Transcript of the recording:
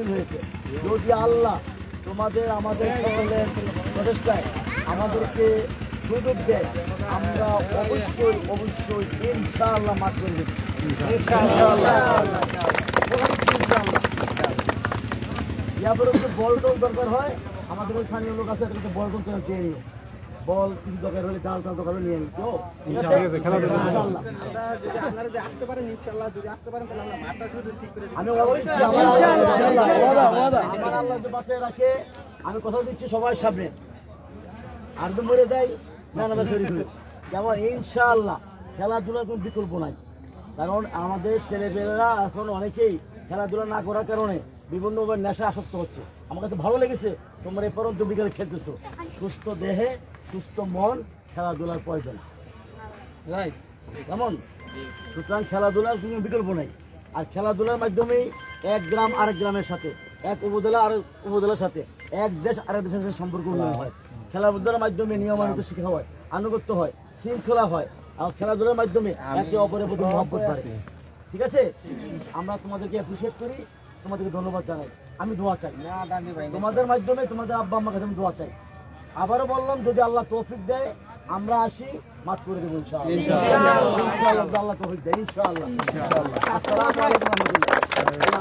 হাসিল হয়েছে। যদি আল্লাহ তোমাদের আমাদের সকলের প্রচেষ্টায় আমাদেরকে সুযোগ দেয়, আমরা অবশ্যই অবশ্যই ইনশাআল্লাহ মাঠ করে দেব। ইয়ারপরে একটু বল টল দরকার হয়, আমাদের স্থানীয় লোক আছে, একটা বল টল করে চেয়ে নিও। বল কিছু দরকার হলে জাল টাল দরকার হলে নিয়ে নিত। আমি বাঁচিয়ে রাখে, আমি কথা দিচ্ছি সবার সামনে, আর তো মরে দেয় না না যেমন ইনশাআল্লাহ খেলাধুলার কোনো বিকল্প নাই। কারণ আমাদের ছেলেপেলেরা এখন অনেকেই খেলাধুলা না করার কারণে বিভিন্নভাবে নেশা আসক্ত হচ্ছে। আমার কাছে ভালো লেগেছে তোমরা এই পরন্ত বিকালে খেলতেছো। সুস্থ দেহে সুস্থ মন, খেলাধুলার প্রয়োজন, রাইট? কেমন? সুতরাং খেলাধুলার কোনো বিকল্প নেই। আর খেলাধুলার মাধ্যমেই এক গ্রাম আরেক গ্রামের সাথে, এক উপজেলা আরেক উপজেলার সাথে, এক দেশ আরেক দেশের সাথে সম্পর্ক উন্নয়ন হয়। খেলাধুলার মাধ্যমে নিয়মানুগত শিক্ষা হয়, আনুগত্য হয়, শৃঙ্খলা হয়। আর খেলাধুলার মাধ্যমে একে অপরের প্রতি মহব্বত বাড়ে। ঠিক আছে? আমরা তোমাদেরকে অ্যাপ্রিশিয়েট করি, তোমাদেরকে ধন্যবাদ জানাই। আমি দোয়া চাই তোমাদের মাধ্যমে, তোমাদের আব্বা আম্মার কাছে আমি দোয়া চাই। আবারও বললাম, যদি আল্লাহ তৌফিক দেয় আমরা আসি, মাফ করে দেবো ইনশাআল্লাহ। আল্লাহ তৌফিক দেয় ইনশাআল্লাহ। আসসালামু আলাইকুম ওয়া রাহমাতুল্লাহ।